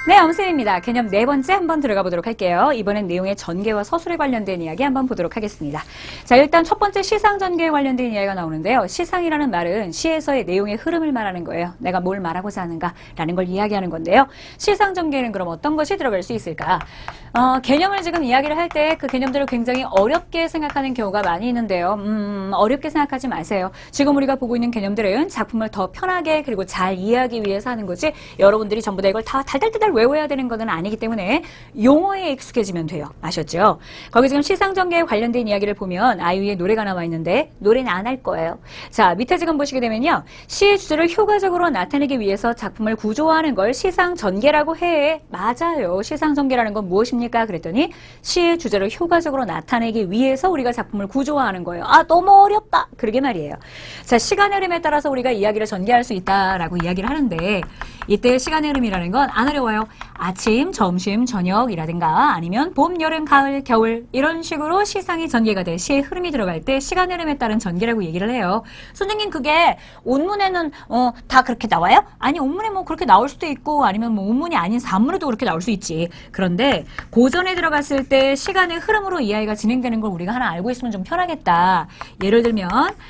네, 엄쌤입니다. 개념 네 번째 한번 들어가 보도록 할게요. 이번엔 내용의 전개와 서술에 관련된 이야기 한번 보도록 하겠습니다. 자, 일단 첫 번째 시상 전개에 관련된 이야기가 나오는데요. 시상이라는 말은 시에서의 내용의 흐름을 말하는 거예요. 내가 뭘 말하고자 하는가라는 걸 이야기하는 건데요. 시상 전개는 그럼 어떤 것이 들어갈 수 있을까? 개념을 지금 이야기를 할 때 그 개념들을 굉장히 어렵게 생각하는 경우가 많이 있는데요. 어렵게 생각하지 마세요. 지금 우리가 보고 있는 개념들은 작품을 더 편하게 그리고 잘 이해하기 위해서 하는 거지 여러분들이 전부 다 이걸 다 달달달달 외워야 되는 것은 아니기 때문에 용어에 익숙해지면 돼요. 아셨죠? 거기 지금 시상 전개에 관련된 이야기를 보면 아이유의 노래가 나와 있는데 노래는 안 할 거예요. 자, 밑에 지금 보시게 되면요. 시의 주제를 효과적으로 나타내기 위해서 작품을 구조화하는 걸 시상 전개라고 해. 맞아요. 시상 전개라는 건 무엇입니까? 그랬더니 시의 주제를 효과적으로 나타내기 위해서 우리가 작품을 구조화하는 거예요. 아, 너무 어렵다. 그러게 말이에요. 자, 시간의 흐름에 따라서 우리가 이야기를 전개할 수 있다라고 이야기를 하는데 이때 시간의 흐름이라는 건 안 어려워요. 아침, 점심, 저녁이라든가 아니면 봄, 여름, 가을, 겨울 이런 식으로 시상이 전개가 돼 시의 흐름이 들어갈 때 시간 흐름에 따른 전개라고 얘기를 해요. 선생님 그게 온문에는 다 그렇게 나와요? 아니 온문에 뭐 그렇게 나올 수도 있고 아니면 뭐 온문이 아닌 산문에도 그렇게 나올 수 있지. 그런데 고전에 들어갔을 때 시간의 흐름으로 이야기가 진행되는 걸 우리가 하나 알고 있으면 좀 편하겠다. 예를 들면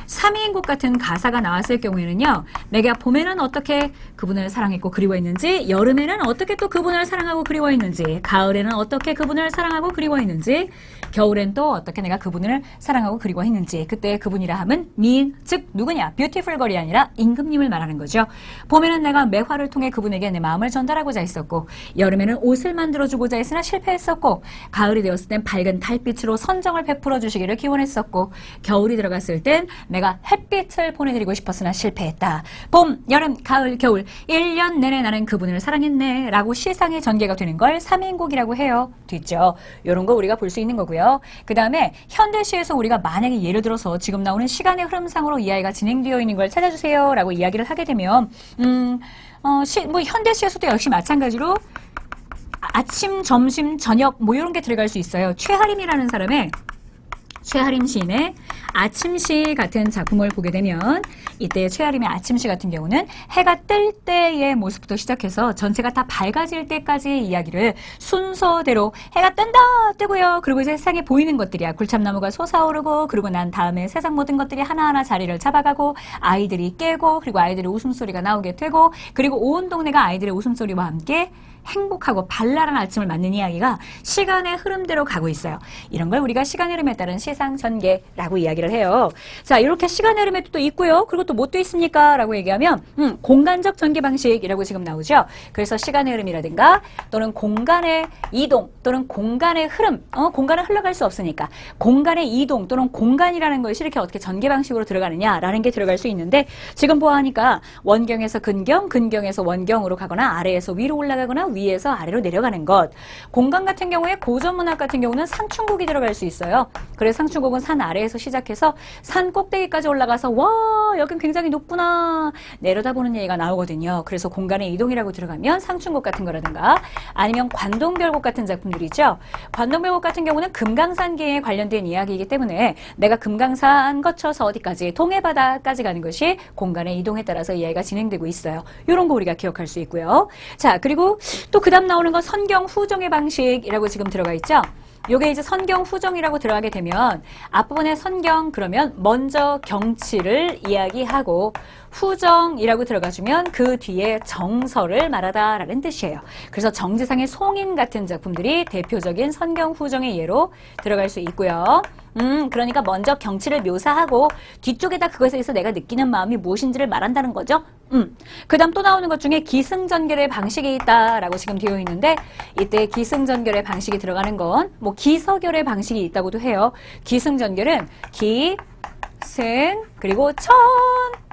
삼위인국 같은 가사가 나왔을 경우에는요. 내가 봄에는 어떻게 그분을 사랑했고 그리워했는지 여름에는 어떻게 또 그분을 사랑하고 그리워했는지 가을에는 어떻게 그분을 사랑하고 그리워했는지 겨울엔 또 어떻게 내가 그분을 사랑하고 그리워했는지 그때 그분이라 함은 미인 즉 누구냐 뷰티풀 걸이 아니라 임금님을 말하는 거죠. 봄에는 내가 매화를 통해 그분에게 내 마음을 전달하고자 했었고 여름에는 옷을 만들어주고자 했으나 실패했었고 가을이 되었을 땐 밝은 달빛으로 선정을 베풀어 주시기를 기원했었고 겨울이 들어갔을 땐 내가 햇빛을 보내드리고 싶었으나 실패했다. 봄, 여름, 가을, 겨울 1년 내내 나는 그분을 사랑했네 라고 시상의 전개가 되는 걸 삼위인국이라고 해요. 됐죠? 이런 거 우리가 볼 수 있는 거고요. 그 다음에 현대시에서 우리가 만약에 예를 들어서 지금 나오는 시간의 흐름상으로 이야기가 진행되어 있는 걸 찾아주세요 라고 이야기를 하게 되면 뭐 현대시에서도 역시 마찬가지로 아침, 점심, 저녁 뭐 이런 게 들어갈 수 있어요. 최하림이라는 사람의 최하림 시인의 아침시 같은 작품을 보게 되면 이때 최하림의 아침시 같은 경우는 해가 뜰 때의 모습부터 시작해서 전체가 다 밝아질 때까지의 이야기를 순서대로 해가 뜬다 뜨고요. 그리고 이제 세상에 보이는 것들이야. 굴참나무가 솟아오르고 그리고 난 다음에 세상 모든 것들이 하나하나 자리를 잡아가고 아이들이 깨고 그리고 아이들의 웃음소리가 나오게 되고 그리고 온 동네가 아이들의 웃음소리와 함께 행복하고 발랄한 아침을 맞는 이야기가 시간의 흐름대로 가고 있어요. 이런 걸 우리가 시간의 흐름에 따른 시상 전개라고 이야기를 해요. 자, 이렇게 시간의 흐름에도 또 있고요. 그리고 또 뭐 또 있습니까? 라고 얘기하면 공간적 전개 방식이라고 지금 나오죠. 그래서 시간의 흐름이라든가 또는 공간의 이동 또는 공간의 흐름 공간은 흘러갈 수 없으니까 공간의 이동 또는 공간이라는 것이 이렇게 어떻게 전개 방식으로 들어가느냐라는 게 들어갈 수 있는데 지금 보아하니까 원경에서 근경, 근경에서 원경으로 가거나 아래에서 위로 올라가거나 위에서 아래로 내려가는 것. 공간 같은 경우에 고전문학 같은 경우는 상충곡이 들어갈 수 있어요. 그래서 상충곡은 산 아래에서 시작해서 산 꼭대기까지 올라가서 와 여긴 굉장히 높구나 내려다보는 얘기가 나오거든요. 그래서 공간의 이동이라고 들어가면 상충곡 같은 거라든가 아니면 관동별곡 같은 작품들이죠. 관동별곡 같은 경우는 금강산계에 관련된 이야기이기 때문에 내가 금강산 거쳐서 어디까지 동해바다까지 가는 것이 공간의 이동에 따라서 이야기가 진행되고 있어요. 이런 거 우리가 기억할 수 있고요. 자, 그리고 또 그 다음 나오는 건 선경 후정의 방식이라고 지금 들어가 있죠. 요게 이제 선경 후정이라고 들어가게 되면 앞부분에 선경 그러면 먼저 경치를 이야기하고 후정이라고 들어가주면 그 뒤에 정서를 말하다라는 뜻이에요. 그래서 정지상의 송인 같은 작품들이 대표적인 선경 후정의 예로 들어갈 수 있고요. 그러니까 먼저 경치를 묘사하고 뒤쪽에다 그것에 대해서 내가 느끼는 마음이 무엇인지를 말한다는 거죠. 그 다음 또 나오는 것 중에 기승전결의 방식이 있다라고 지금 되어 있는데 이때 기승전결의 방식이 들어가는 건 뭐 기서결의 방식이 있다고도 해요. 기승전결은 기, 승, 그리고 천,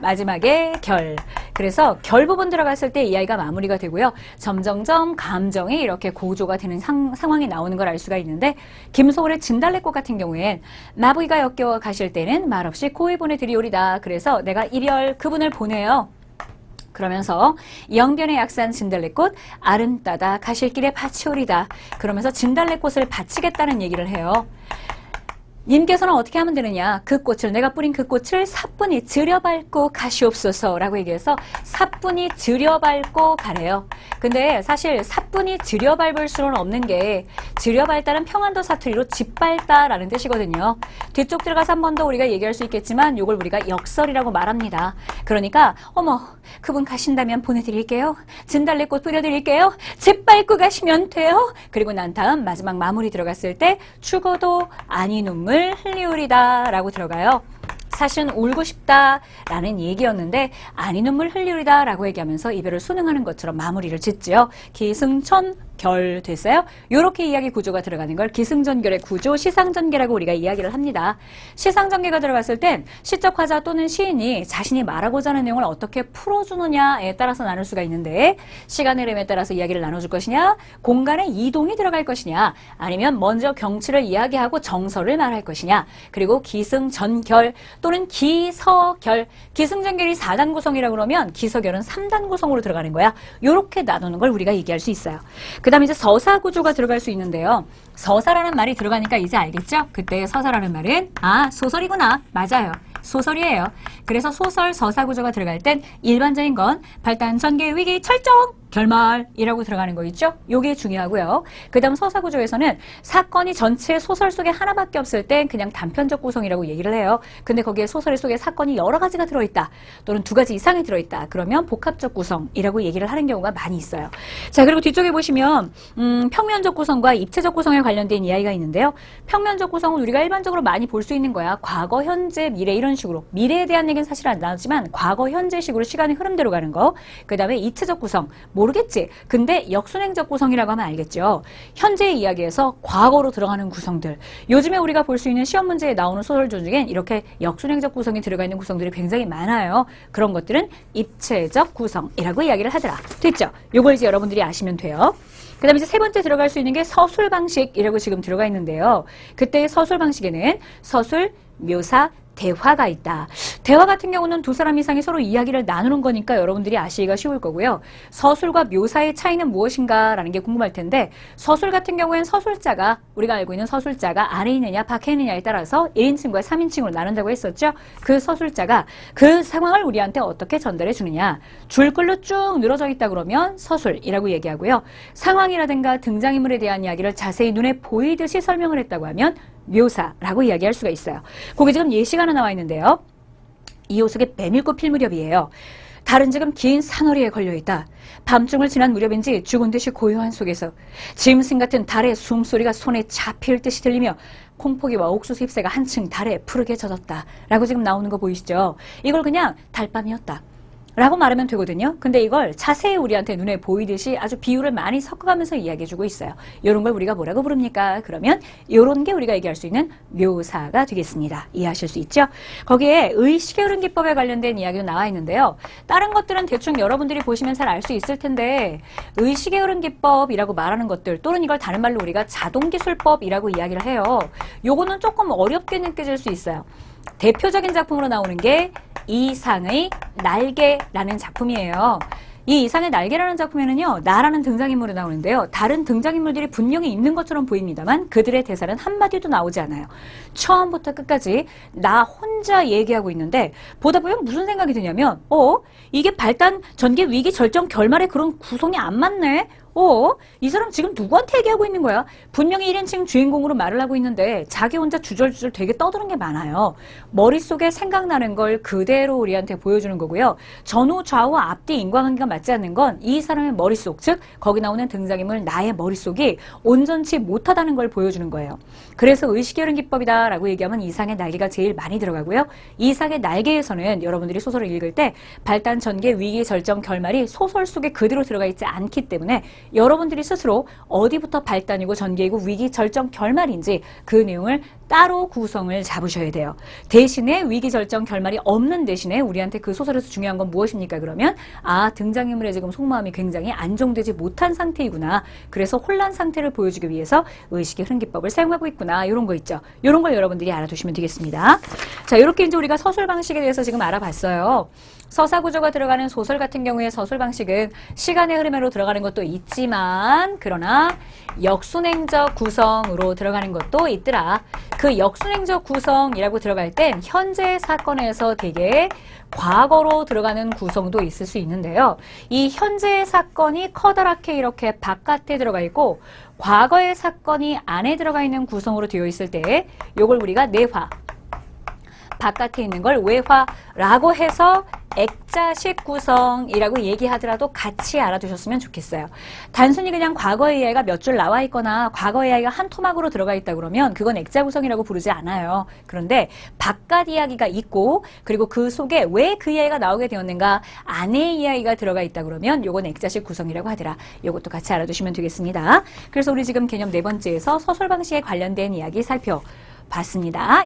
마지막에 결. 그래서 결 부분 들어갔을 때 이 아이가 마무리가 되고요. 점점점 감정이 이렇게 고조가 되는 상황이 나오는 걸 알 수가 있는데 김소월의 진달래꽃 같은 경우엔 나부이가 역겨워 가실 때는 말없이 고이 보내드리오리다. 그래서 내가 일열 그분을 보내요. 그러면서 영변의 약산 진달래꽃 아름따다 가실 길에 바치오리다. 그러면서 진달래꽃을 바치겠다는 얘기를 해요. 님께서는 어떻게 하면 되느냐? 그 꽃을, 내가 뿌린 그 꽃을 사뿐히 들여밟고 가시옵소서라고 얘기해서 사뿐히 들여밟고 가래요. 근데 사실 사뿐히 들여밟을 수는 없는 게 들여밟다는 평안도 사투리로 짓밟다라는 뜻이거든요. 뒤쪽 들어가서 한 번 더 우리가 얘기할 수 있겠지만 이걸 우리가 역설이라고 말합니다. 그러니까 어머 그분 가신다면 보내드릴게요. 진달래꽃 뿌려드릴게요. 짓밟고 가시면 돼요. 그리고 난 다음 마지막 마무리 들어갔을 때 죽어도 아니 눈물 흘리우리다 라고 들어가요. 사실은 울고 싶다라는 얘기였는데 아니 눈물 흘리우리다 라고 얘기하면서 이별을 순응하는 것처럼 마무리를 짓지요. 기승천 결 됐어요. 이렇게 이야기 구조가 들어가는 걸 기승전결의 구조, 시상전개라고 우리가 이야기를 합니다. 시상전개가 들어갔을 땐 시적 화자 또는 시인이 자신이 말하고자 하는 내용을 어떻게 풀어주느냐에 따라서 나눌 수가 있는데 시간의 흐름에 따라서 이야기를 나눠줄 것이냐, 공간의 이동이 들어갈 것이냐, 아니면 먼저 경치를 이야기하고 정서를 말할 것이냐, 그리고 기승전결 또는 기서결, 기승전결이 4단 구성이라고 그러면 기서결은 3단 구성으로 들어가는 거야. 이렇게 나누는 걸 우리가 얘기할 수 있어요. 그 다음에 이제 서사 구조가 들어갈 수 있는데요. 서사라는 말이 들어가니까 이제 알겠죠? 그때 서사라는 말은 소설이구나. 맞아요. 소설이에요. 그래서 소설 서사 구조가 들어갈 땐 일반적인 건 발단, 전개, 위기, 철정, 결말이라고 들어가는 거 있죠? 요게 중요하고요. 그 다음 서사 구조에서는 사건이 전체 소설 속에 하나밖에 없을 땐 그냥 단편적 구성이라고 얘기를 해요. 근데 거기에 소설 속에 사건이 여러 가지가 들어있다. 또는 2가지 이상이 들어있다. 그러면 복합적 구성이라고 얘기를 하는 경우가 많이 있어요. 자, 그리고 뒤쪽에 보시면 평면적 구성과 입체적 구성에 관련된 이야기가 있는데요. 평면적 구성은 우리가 일반적으로 많이 볼 수 있는 거야. 과거, 현재, 미래 이런 식으로. 미래에 대한 얘기는 사실 안 나오지만 과거, 현재식으로 시간의 흐름대로 가는 거. 그 다음에 입체적 구성. 모르겠지. 근데 역순행적 구성이라고 하면 알겠죠. 현재의 이야기에서 과거로 들어가는 구성들. 요즘에 우리가 볼 수 있는 시험 문제에 나오는 소설들 중엔 이렇게 역순행적 구성이 들어가 있는 구성들이 굉장히 많아요. 그런 것들은 입체적 구성이라고 이야기를 하더라. 됐죠? 요걸 이제 여러분들이 아시면 돼요. 그 다음에 이제 세 번째 들어갈 수 있는 게 서술 방식이라고 지금 들어가 있는데요. 그때 서술 방식에는 서술, 묘사, 대화가 있다. 대화 같은 경우는 2사람 이상이 서로 이야기를 나누는 거니까 여러분들이 아시기가 쉬울 거고요. 서술과 묘사의 차이는 무엇인가 라는 게 궁금할 텐데 서술 같은 경우에는 서술자가 우리가 알고 있는 서술자가 안에 있느냐 밖에 있느냐에 따라서 1인칭과 3인칭으로 나눈다고 했었죠. 그 서술자가 그 상황을 우리한테 어떻게 전달해 주느냐. 줄글로 쭉 늘어져 있다 그러면 서술이라고 얘기하고요. 상황이라든가 등장인물에 대한 이야기를 자세히 눈에 보이듯이 설명을 했다고 하면 묘사라고 이야기할 수가 있어요. 거기 지금 예시가 하나 나와 있는데요. 이호숙의 메밀꽃 필 무렵이에요. 달은 지금 긴 산허리에 걸려있다. 밤중을 지난 무렵인지 죽은 듯이 고요한 속에서 짐승 같은 달의 숨소리가 손에 잡힐 듯이 들리며 콩포기와 옥수수 잎새가 한층 달에 푸르게 젖었다. 라고 지금 나오는 거 보이시죠? 이걸 그냥 달밤이었다. 라고 말하면 되거든요. 근데 이걸 자세히 우리한테 눈에 보이듯이 아주 비유를 많이 섞어가면서 이야기해주고 있어요. 이런 걸 우리가 뭐라고 부릅니까? 그러면 이런 게 우리가 얘기할 수 있는 묘사가 되겠습니다. 이해하실 수 있죠? 거기에 의식의 흐름 기법에 관련된 이야기도 나와 있는데요. 다른 것들은 대충 여러분들이 보시면 잘 알 수 있을 텐데 의식의 흐름 기법이라고 말하는 것들 또는 이걸 다른 말로 우리가 자동기술법이라고 이야기를 해요. 요거는 조금 어렵게 느껴질 수 있어요. 대표적인 작품으로 나오는 게 이상의 날개라는 작품이에요. 이 이상의 날개라는 작품에는요, 나라는 등장인물이 나오는데요. 다른 등장인물들이 분명히 있는 것처럼 보입니다만 그들의 대사는 한마디도 나오지 않아요. 처음부터 끝까지 나 혼자 얘기하고 있는데 보다 보면 무슨 생각이 드냐면 이게 발단, 전개, 위기, 절정, 결말에 그런 구성이 안 맞네? 이 사람 지금 누구한테 얘기하고 있는 거야? 분명히 1인칭 주인공으로 말을 하고 있는데 자기 혼자 주절주절 되게 떠드는 게 많아요. 머릿속에 생각나는 걸 그대로 우리한테 보여주는 거고요. 전후, 좌우, 앞뒤 인과관계가 맞지 않는 건 이 사람의 머릿속, 즉 거기 나오는 등장인물 나의 머릿속이 온전치 못하다는 걸 보여주는 거예요. 그래서 의식의 흐름 기법이다라고 얘기하면 이상의 날개가 제일 많이 들어가고요. 이상의 날개에서는 여러분들이 소설을 읽을 때 발단, 전개, 위기, 절정, 결말이 소설 속에 그대로 들어가 있지 않기 때문에 여러분들이 스스로 어디부터 발단이고 전개이고 위기, 절정, 결말인지 그 내용을 따로 구성을 잡으셔야 돼요. 대신에 위기, 절정, 결말이 없는 대신에 우리한테 그 소설에서 중요한 건 무엇입니까? 그러면 등장인물의 지금 속마음이 굉장히 안정되지 못한 상태이구나. 그래서 혼란 상태를 보여주기 위해서 의식의 흐름 기법을 사용하고 있구나. 이런 거 있죠. 이런 걸 여러분들이 알아두시면 되겠습니다. 자, 이렇게 이제 우리가 서술 방식에 대해서 지금 알아봤어요. 서사 구조가 들어가는 소설 같은 경우에 서술 방식은 시간의 흐름으로 들어가는 것도 있지만 그러나 역순행적 구성으로 들어가는 것도 있더라. 그 역순행적 구성이라고 들어갈 땐 현재 사건에서 되게 과거로 들어가는 구성도 있을 수 있는데요. 이 현재의 사건이 커다랗게 이렇게 바깥에 들어가 있고 과거의 사건이 안에 들어가 있는 구성으로 되어 있을 때 이걸 우리가 내화, 바깥에 있는 걸 외화라고 해서 액자식 구성이라고 얘기하더라도 같이 알아두셨으면 좋겠어요. 단순히 그냥 과거의 이야기가 몇 줄 나와 있거나 과거의 이야기가 한 토막으로 들어가 있다 그러면 그건 액자 구성이라고 부르지 않아요. 그런데 바깥 이야기가 있고 그리고 그 속에 왜 그 이야기가 나오게 되었는가 안의 이야기가 들어가 있다 그러면 요건 액자식 구성이라고 하더라. 요것도 같이 알아두시면 되겠습니다. 그래서 우리 지금 개념 네 번째에서 서술 방식에 관련된 이야기 살펴봤습니다.